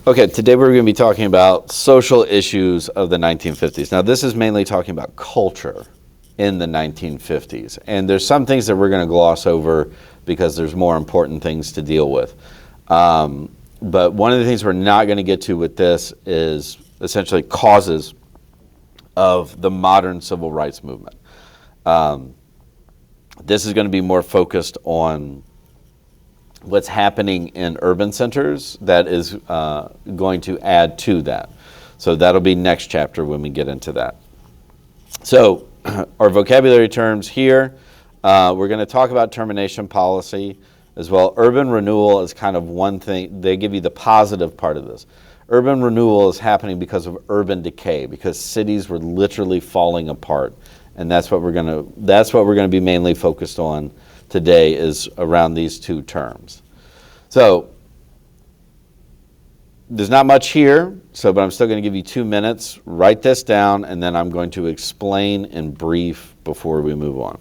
Okay, today we're going to be talking about social issues of the 1950s. Now, this is mainly talking about culture in the 1950s. And there's some things that we're going to gloss over because there's more important things to deal with. But one of the things we're not going to get to with this is essentially causes of the modern civil rights movement. This is going to be more focused on what's happening in urban centers that is going to add to that. So that'll be next chapter when we get into that. So our vocabulary terms here, we're going to talk about termination policy as well. Urban renewal is kind of one thing. They give you the positive part of this. Urban renewal is happening because of urban decay, because cities were literally falling apart. And that's what we're going to be mainly focused on today, is around these two terms. So there's not much here, but I'm still going to give you 2 minutes. Write this down, and then I'm going to explain in brief before we move on.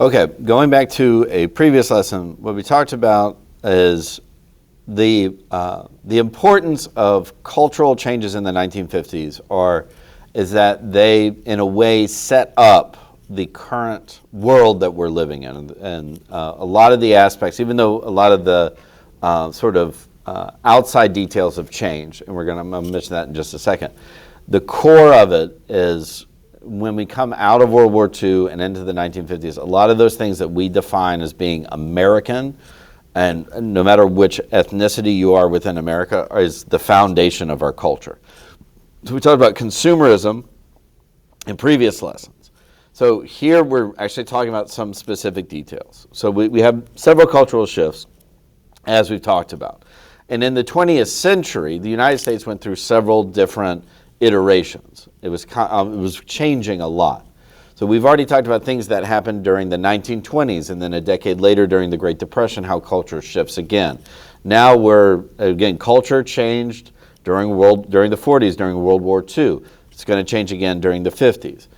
Okay, going back to a previous lesson, what we talked about is the importance of cultural changes in the 1950s is that they, in a way, set up the current world that we're living in. And a lot of the aspects, even though a lot of the outside details have changed, and I'm going to mention that in just a second, the core of it is when we come out of World War II and into the 1950s, a lot of those things that we define as being American, and no matter which ethnicity you are within America, is the foundation of our culture. So we talked about consumerism in previous lessons. So here we're actually talking about some specific details. So we have several cultural shifts, as we've talked about. And in the 20th century, the United States went through several different iterations. It was changing a lot. So we've already talked about things that happened during the 1920s, and then a decade later during the Great Depression, how culture shifts again. Now culture changed during the 40s, during World War II. It's going to change again during the 50s.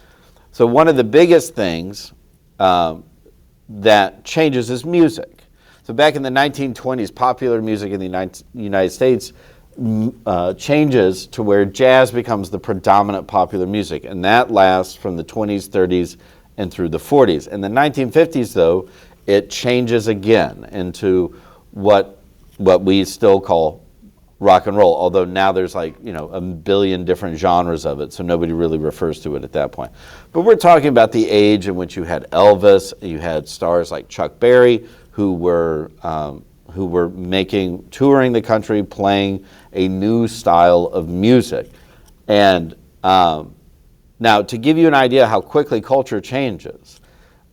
So one of the biggest things that changes is music. So back in the 1920s, popular music in the United States changes to where jazz becomes the predominant popular music, and that lasts from the 20s, 30s, and through the 40s. In the 1950s, though, it changes again into what we still call rock and roll, although now there's a billion different genres of it, so nobody really refers to it at that point. But we're talking about the age in which you had Elvis, you had stars like Chuck Berry, who were touring the country, playing a new style of music. And now, to give you an idea how quickly culture changes,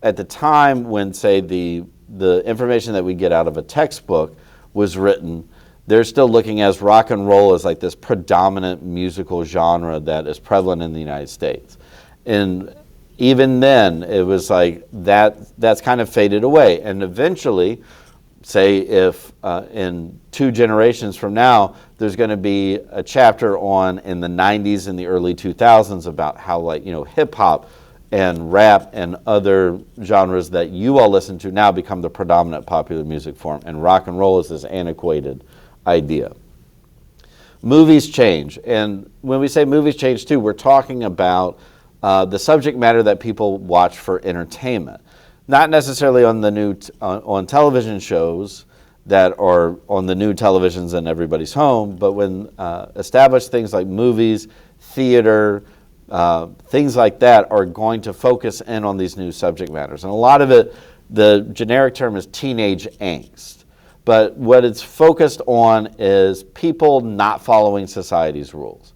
at the time when, say, the information that we get out of a textbook was written, they're still looking as rock and roll as like this predominant musical genre that is prevalent in the United States. And even then, it was like that's kind of faded away. And eventually, say if in 2 generations from now, there's going to be a chapter on in the 90s and the early 2000s about how, like, hip hop and rap and other genres that you all listen to now become the predominant popular music form, and rock and roll is this antiquated idea. Movies change, and when we say movies change too, we're talking about the subject matter that people watch for entertainment. Not necessarily on the new on television shows that are on the new televisions in everybody's home, but when established things like movies, theater, things like that are going to focus in on these new subject matters. And a lot of it, the generic term is teenage angst. But what it's focused on is people not following society's rules.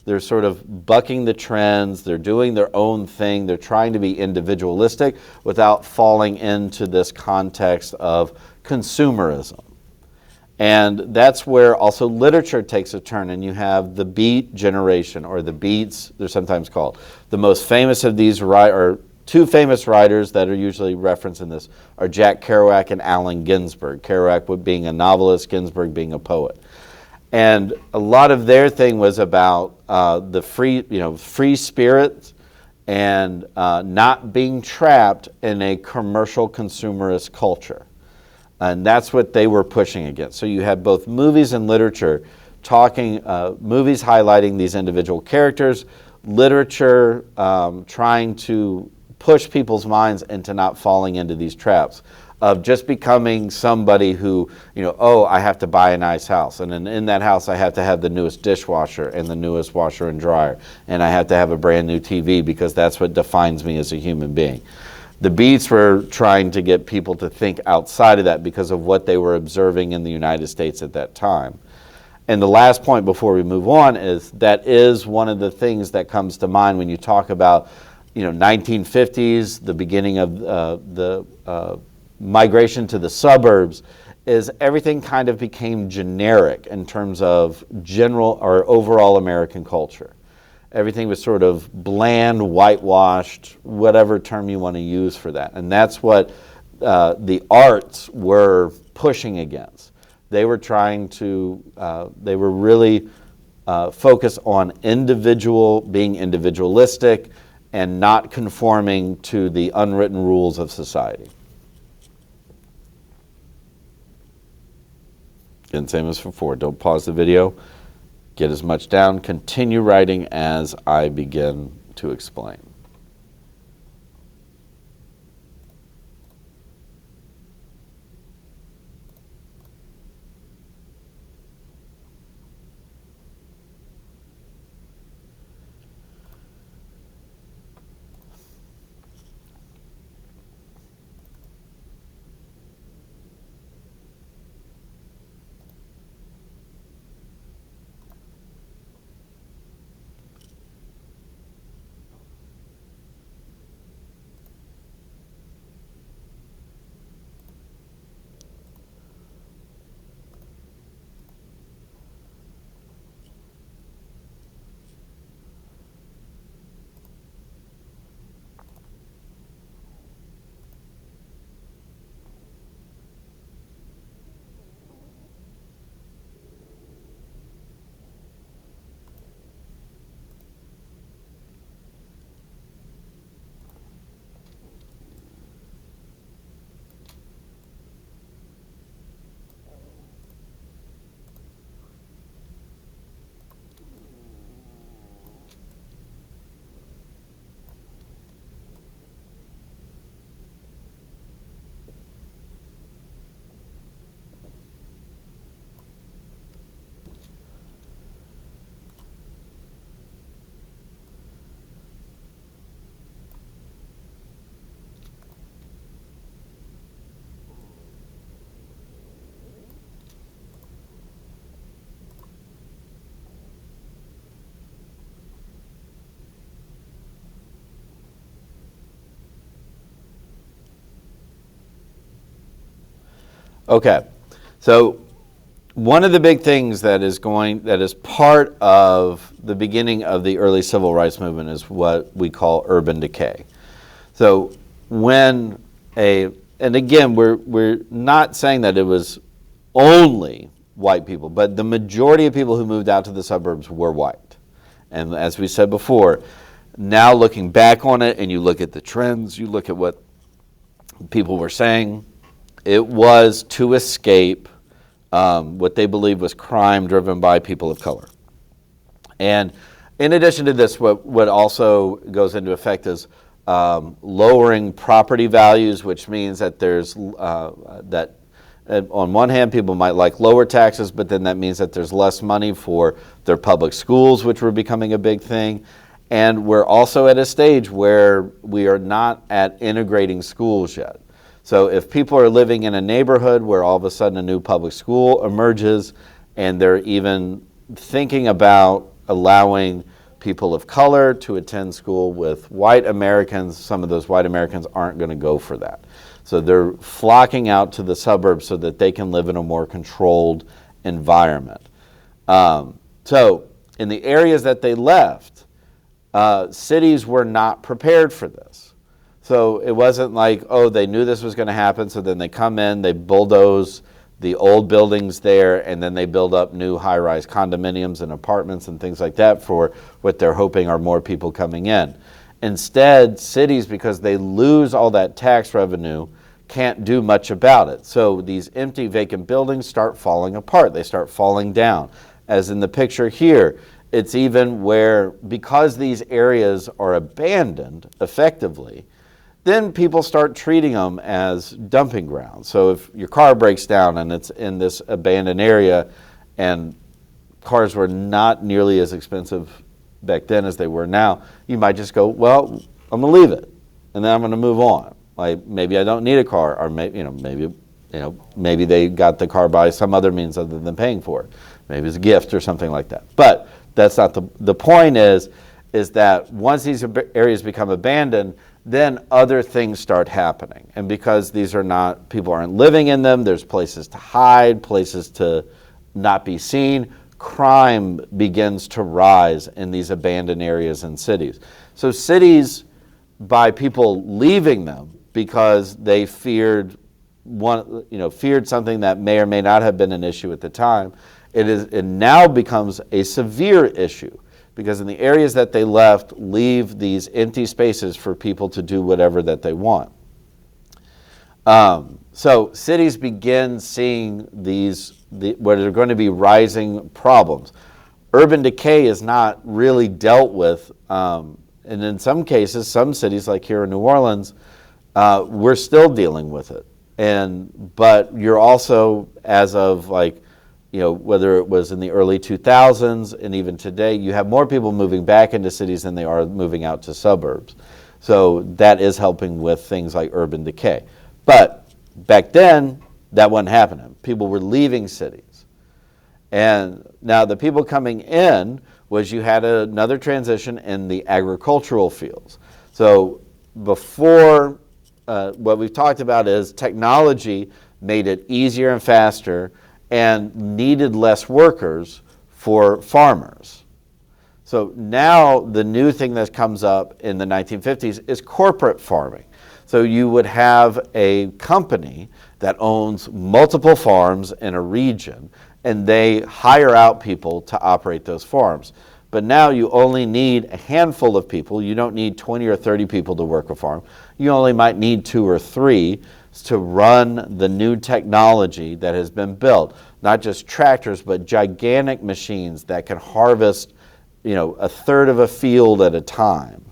They're sort of bucking the trends, they're doing their own thing, they're trying to be individualistic without falling into this context of consumerism. And that's where also literature takes a turn, and you have the Beat generation, or the Beats, they're sometimes called. The most famous of these are 2 famous writers that are usually referenced in this are Jack Kerouac and Allen Ginsberg. Kerouac being a novelist, Ginsberg being a poet. And a lot of their thing was about the free spirit and not being trapped in a commercial consumerist culture. And that's what they were pushing against. So you had both movies and literature talking, movies highlighting these individual characters, literature trying to push people's minds into not falling into these traps of just becoming somebody who, I have to buy a nice house. And in that house, I have to have the newest dishwasher and the newest washer and dryer. And I have to have a brand new TV because that's what defines me as a human being. The Beats were trying to get people to think outside of that because of what they were observing in the United States at that time. And the last point before we move on is that is one of the things that comes to mind when you talk about 1950s, the beginning of the migration to the suburbs, is everything kind of became generic in terms of general or overall American culture. Everything was sort of bland, whitewashed, whatever term you want to use for that. And that's what the arts were pushing against. They were trying to, they were really focused on being individualistic and not conforming to the unwritten rules of society. And same as before, don't pause the video, get as much down, continue writing as I begin to explain. Okay, so one of the big things that is part of the beginning of the early civil rights movement is what we call urban decay. So and again, we're not saying that it was only white people, but the majority of people who moved out to the suburbs were white. And as we said before, now looking back on it and you look at the trends, you look at what people were saying, it was to escape what they believed was crime driven by people of color. And in addition to this, what also goes into effect is lowering property values, which means that there's that on one hand, people might like lower taxes, but then that means that there's less money for their public schools, which were becoming a big thing. And we're also at a stage where we are not at integrating schools yet. So if people are living in a neighborhood where all of a sudden a new public school emerges, and they're even thinking about allowing people of color to attend school with white Americans, some of those white Americans aren't going to go for that. So they're flocking out to the suburbs so that they can live in a more controlled environment. So in the areas that they left, cities were not prepared for this. So it wasn't like, oh, they knew this was going to happen, so then they come in, they bulldoze the old buildings there, and then they build up new high-rise condominiums and apartments and things like that for what they're hoping are more people coming in. Instead, cities, because they lose all that tax revenue, can't do much about it. So these empty, vacant buildings start falling apart. They start falling down. As in the picture here, it's even where, because these areas are abandoned effectively, then people start treating them as dumping grounds. So if your car breaks down and it's in this abandoned area, and cars were not nearly as expensive back then as they were now, you might just go, well, I'm gonna leave it, and then I'm gonna move on. Like maybe I don't need a car, or maybe they got the car by some other means other than paying for it. Maybe it's a gift or something like that. But that's not the point. Is that once these areas become abandoned, then other things start happening. And because these are not, people aren't living in them, there's places to hide, places to not be seen, crime begins to rise in these abandoned areas and cities. So cities, by people leaving them because they feared something that may or may not have been an issue at the time, it now becomes a severe issue, because in the areas that they left, leave these empty spaces for people to do whatever that they want. So cities begin seeing what are going to be rising problems. Urban decay is not really dealt with, and in some cases, some cities like here in New Orleans, we're still dealing with it. But you're also, as of whether it was in the early 2000s and even today, you have more people moving back into cities than they are moving out to suburbs. So that is helping with things like urban decay. But back then, that wasn't happening. People were leaving cities. And now the people coming in was, you had another transition in the agricultural fields. So before, what we've talked about is technology made it easier and faster and needed less workers for farmers. So now the new thing that comes up in the 1950s is corporate farming. So you would have a company that owns multiple farms in a region, and they hire out people to operate those farms. But now you only need a handful of people. You don't need 20 or 30 people to work a farm. You only might need 2 or 3 to run the new technology that has been built. Not just tractors, but gigantic machines that can harvest, a third of a field at a time,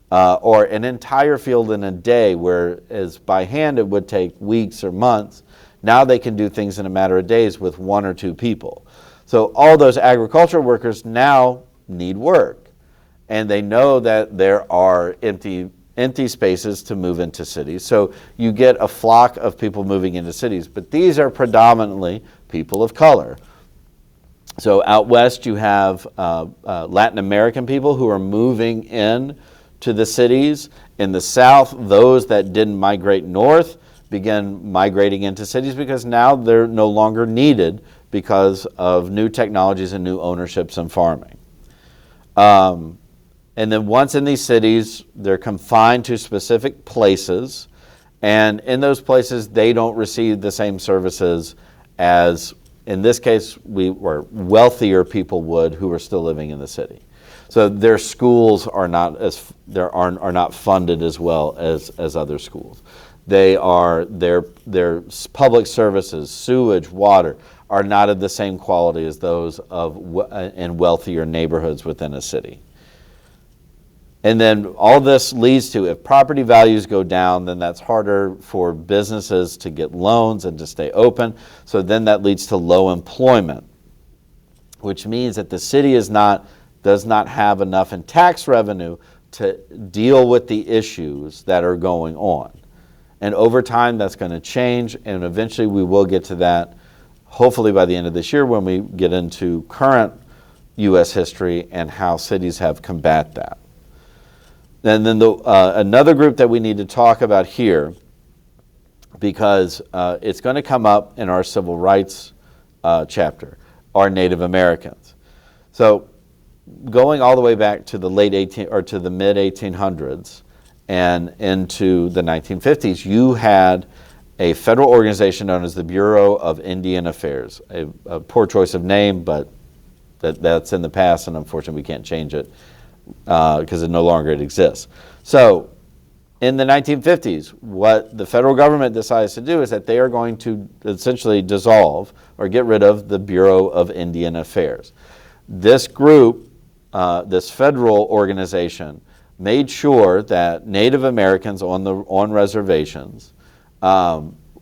or an entire field in a day, whereas by hand it would take weeks or months. Now they can do things in a matter of days with 1 or 2 people. So all those agricultural workers now need work, and they know that there are empty spaces to move into cities. So you get a flock of people moving into cities, but these are predominantly people of color. So out west you have Latin American people who are moving in to the cities. In the south, those that didn't migrate north begin migrating into cities because now they're no longer needed because of new technologies and new ownerships in farming. And then once in these cities, they're confined to specific places, and in those places, they don't receive the same services as, in this case, wealthier people would who are still living in the city. So their schools are not funded as well as other schools. Their public services, sewage, water, are not of the same quality as those in wealthier neighborhoods within a city. And then all this leads to, if property values go down, then that's harder for businesses to get loans and to stay open. So then that leads to low employment, which means that the city does not have enough in tax revenue to deal with the issues that are going on. And over time, that's going to change, and eventually we will get to that, hopefully by the end of this year, when we get into current U.S. history and how cities have combated that. And then another group that we need to talk about here, because it's going to come up in our civil rights chapter, are Native Americans. So going all the way back to the mid 1800s and into the 1950s, you had a federal organization known as the Bureau of Indian Affairs. A poor choice of name, but that's in the past, and unfortunately we can't change it because it no longer exists. So in the 1950s, what the federal government decides to do is that they are going to essentially dissolve or get rid of the Bureau of Indian Affairs. This group, this federal organization, made sure that Native Americans on reservations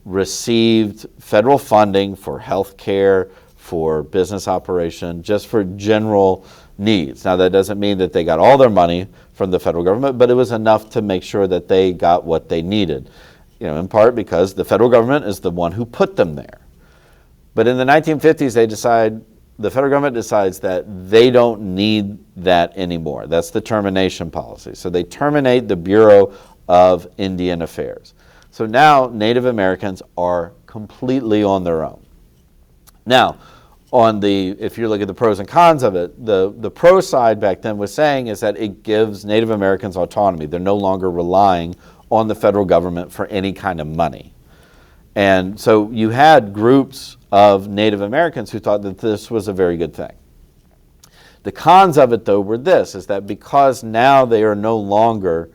received federal funding for health care, for business operation, just for general needs. Now, that doesn't mean that they got all their money from the federal government, but it was enough to make sure that they got what they needed, in part because the federal government is the one who put them there. But in the 1950s, the federal government decides that they don't need that anymore. That's the termination policy. So they terminate the Bureau of Indian Affairs. So now Native Americans are completely on their own. Now, if you look at the pros and cons of it, the pro side back then was saying is that it gives Native Americans autonomy. They're no longer relying on the federal government for any kind of money. And so you had groups of Native Americans who thought that this was a very good thing. The cons of it, though, were is that because now they are no longer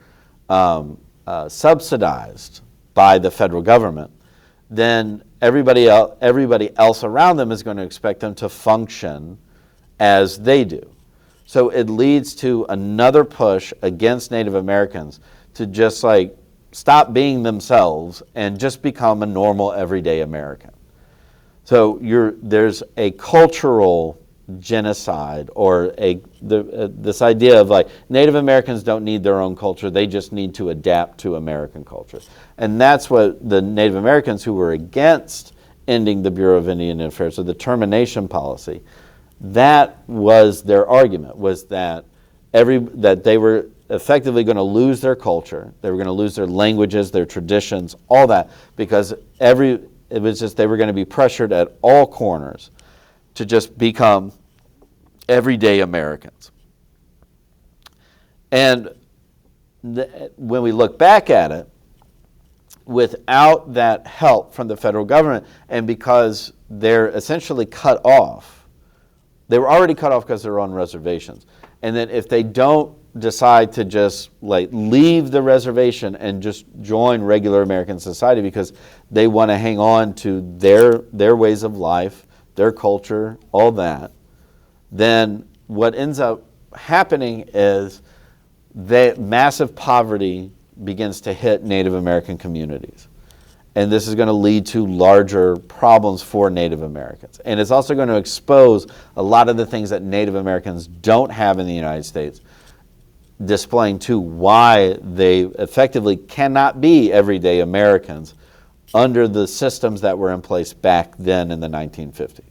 subsidized by the federal government, then everybody else around them is going to expect them to function as they do. So it leads to another push against Native Americans to just stop being themselves and just become a normal everyday American. So there's a cultural genocide, or this idea of Native Americans don't need their own culture, they just need to adapt to American culture. And that's what the Native Americans who were against ending the Bureau of Indian Affairs, or the termination policy, that was their argument, was that they were effectively going to lose their culture, they were going to lose their languages, their traditions, all that, because they were going to be pressured at all corners to just become everyday Americans. And when we look back at it, without that help from the federal government, and because they're essentially cut off, they were already cut off because they're on reservations. And then if they don't decide to just leave the reservation and just join regular American society because they want to hang on to their ways of life, their culture, all that, then what ends up happening is that massive poverty begins to hit Native American communities. And this is going to lead to larger problems for Native Americans. And it's also going to expose a lot of the things that Native Americans don't have in the United States, displaying too why they effectively cannot be everyday Americans under the systems that were in place back then in the 1950s.